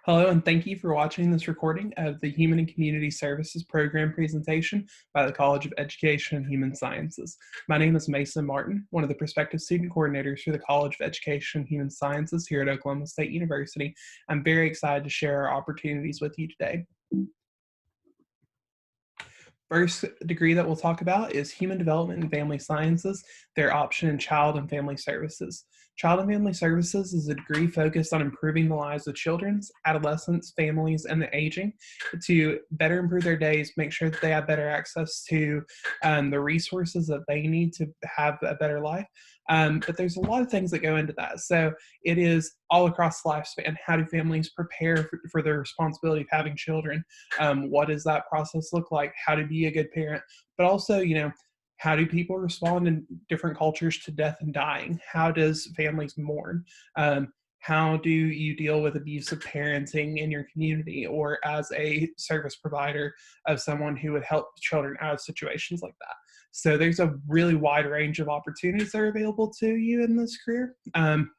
Hello, and thank you for watching this recording of the Human and Community Services Program presentation by the College of Education and Human Sciences. My name is Mason Martin, one of the prospective student coordinators for the College of Education and Human Sciences here at Oklahoma State University. I'm very excited to share our opportunities with you today. First degree that we'll talk about is Human Development and Family Sciences, their option in Child and Family Services. Child and Family Services is a degree focused on improving the lives of children, adolescents, families, and the aging to better improve their days, make sure that they have better access to the resources that they need to have a better life. But there's a lot of things that go into that. So it is all across the lifespan. How do families prepare for the responsibility of having children? What does that process look like? How to be a good parent? But also, how do people respond in different cultures to death and dying? How does families mourn? How do you deal with abusive parenting in your community or as a service provider of someone who would help children out of situations like that? So there's a really wide range of opportunities that are available to you in this career,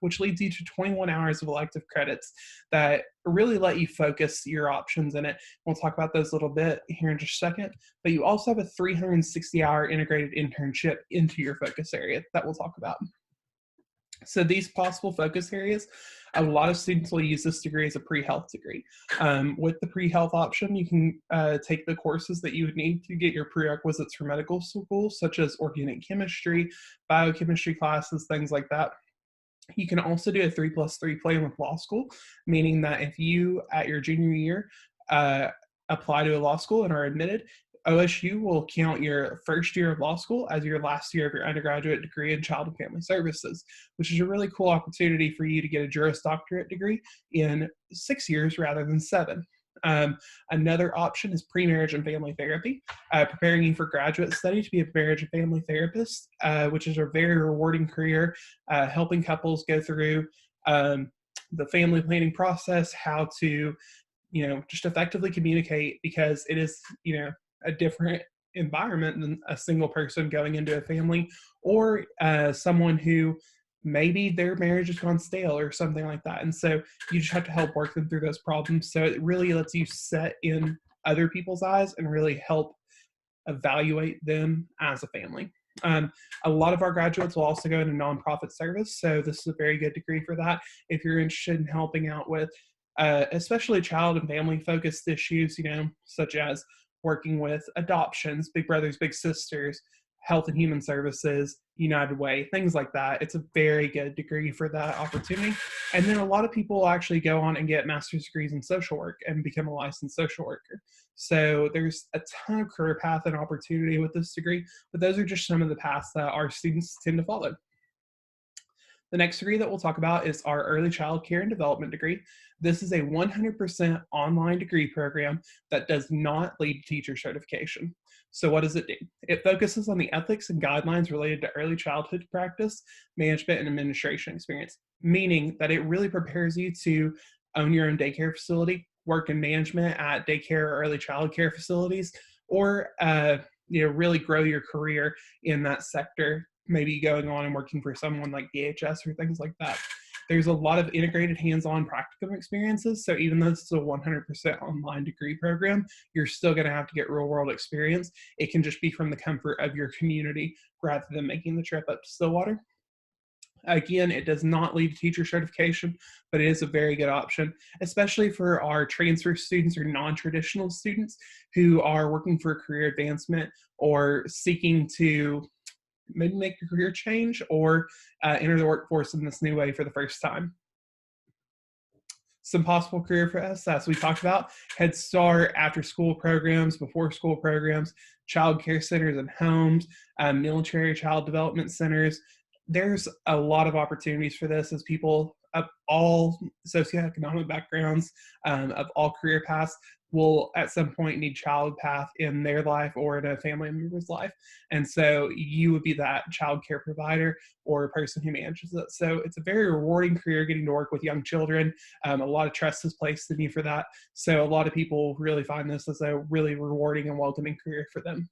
which leads you to 21 hours of elective credits that really let you focus your options in it. We'll talk about those a little bit here in just a second, but you also have a 360-hour integrated internship into your focus area that we'll talk about. So these possible focus areas, a lot of students will use this degree as a pre-health degree. With the pre-health option, you can take the courses that you would need to get your prerequisites for medical school, such as organic chemistry, biochemistry classes, things like that. You can also do a 3+3 plan with law school, meaning that if you, at your junior year, apply to a law school and are admitted, OSU will count your first year of law school as your last year of your undergraduate degree in Child and Family Services, which is a really cool opportunity for you to get a Juris Doctorate degree in 6 years rather than 7. Another option is pre-marriage and family therapy, preparing you for graduate study to be a marriage and family therapist, which is a very rewarding career, helping couples go through the family planning process, how to, just effectively communicate, because it is, a different environment than a single person going into a family or someone who maybe their marriage has gone stale or something like that. And so you just have to help work them through those problems. So it really lets you set in other people's eyes and really help evaluate them as a family. A lot of our graduates will also go into nonprofit service. So this is a very good degree for that. If you're interested in helping out with especially child and family focused issues, such as working with adoptions, big brothers, big sisters, health and human services, United Way, things like that. It's a very good degree for that opportunity. And then a lot of people actually go on and get master's degrees in social work and become a licensed social worker. So there's a ton of career path and opportunity with this degree, but those are just some of the paths that our students tend to follow. The next degree that we'll talk about is our Early Childcare and Development degree. This is a 100% online degree program that does not lead to teacher certification. So what does it do? It focuses on the ethics and guidelines related to early childhood practice, management, and administration experience, meaning that it really prepares you to own your own daycare facility, work in management at daycare or early childcare facilities, or really grow your career in that sector, maybe going on and working for someone like DHS or things like that. There's a lot of integrated hands-on practicum experiences. So even though this is a 100% online degree program, you're still going to have to get real-world experience. It can just be from the comfort of your community rather than making the trip up to Stillwater. Again, it does not lead to teacher certification, but it is a very good option, especially for our transfer students or non-traditional students who are working for career advancement or seeking to maybe make a career change or enter the workforce in this new way for the first time. Some possible career for us, as we talked about, Head Start, after school programs, before school programs, child care centers and homes, military child development centers. There's a lot of opportunities for this as people of all socioeconomic backgrounds, of all career paths, will at some point need child path in their life or in a family member's life. And so you would be that child care provider or a person who manages it. So it's a very rewarding career getting to work with young children. A lot of trust is placed in you for that. So a lot of people really find this as a really rewarding and welcoming career for them.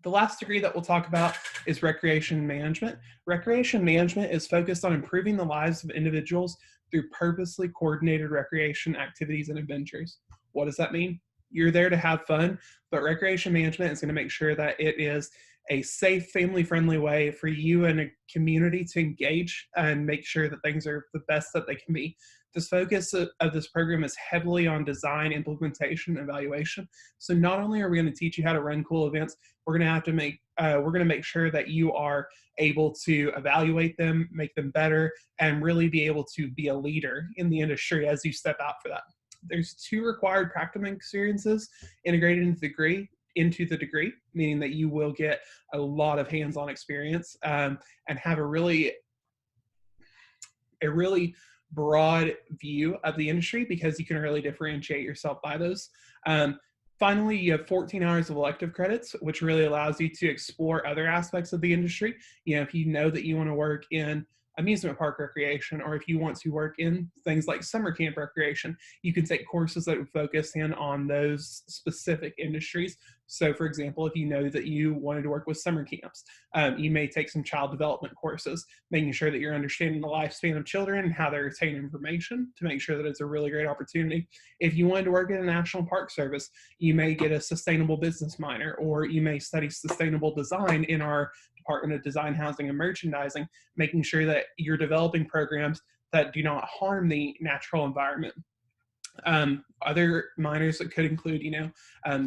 The last degree that we'll talk about is recreation management. Recreation management is focused on improving the lives of individuals through purposely coordinated recreation activities and adventures. What does that mean? You're there to have fun, but recreation management is going to make sure that it is a safe, family-friendly way for you and a community to engage and make sure that things are the best that they can be. This focus of this program is heavily on design, implementation, and evaluation. So not only are we going to teach you how to run cool events, we're going to make sure that you are able to evaluate them, make them better, and really be able to be a leader in the industry as you step out for that. There's 2 required practicum experiences integrated into the degree, meaning that you will get a lot of hands-on experience and have a really broad view of the industry, because you can really differentiate yourself by those. Finally, you have 14 hours of elective credits, which really allows you to explore other aspects of the industry. If you know that you want to work in amusement park recreation, or if you want to work in things like summer camp recreation, you can take courses that would focus in on those specific industries. So for example, if you know that you wanted to work with summer camps, you may take some child development courses, making sure that you're understanding the lifespan of children and how they retain information to make sure that it's a really great opportunity. If you wanted to work in a National Park Service, you may get a sustainable business minor, or you may study sustainable design in our Department of Design, Housing, and Merchandising, making sure that you're developing programs that do not harm the natural environment. Other minors that could include,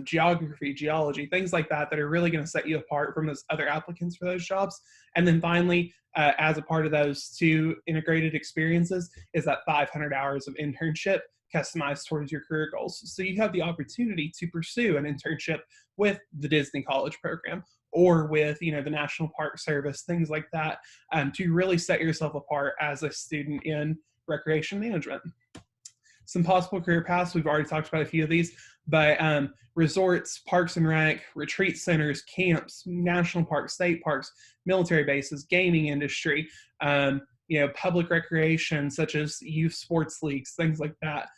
geography, geology, things like that are really going to set you apart from those other applicants for those jobs. And then finally, as a part of those 2 integrated experiences, is that 500 hours of internship customized towards your career goals. So you have the opportunity to pursue an internship with the Disney College program, or with the National Park Service, things like that, to really set yourself apart as a student in recreation management. Some possible career paths, we've already talked about a few of these, but resorts, parks and rec, retreat centers, camps, national parks, state parks, military bases, gaming industry, public recreation such as youth sports leagues, things like that,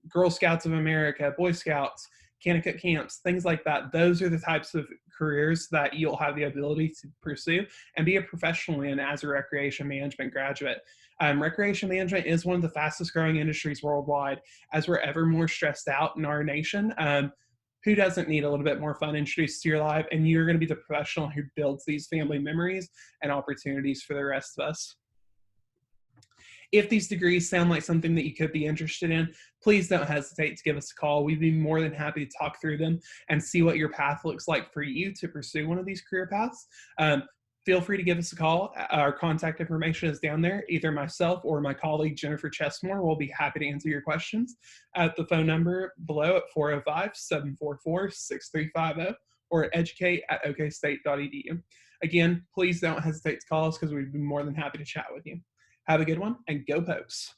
Girl Scouts of America, Boy Scouts, Kanakuk camps, things like that. Those are the types of careers that you'll have the ability to pursue and be a professional in as a recreation management graduate. Recreation management is one of the fastest growing industries worldwide. As we're ever more stressed out in our nation, who doesn't need a little bit more fun introduced to your life? And you're going to be the professional who builds these family memories and opportunities for the rest of us. If these degrees sound like something that you could be interested in, please don't hesitate to give us a call. We'd be more than happy to talk through them and see what your path looks like for you to pursue one of these career paths. Feel free to give us a call. Our contact information is down there. Either myself or my colleague, Jennifer Chesmore, will be happy to answer your questions at the phone number below at 405-744-6350 or at educate@okstate.edu. Again, please don't hesitate to call us, because we'd be more than happy to chat with you. Have a good one, and go Pokes.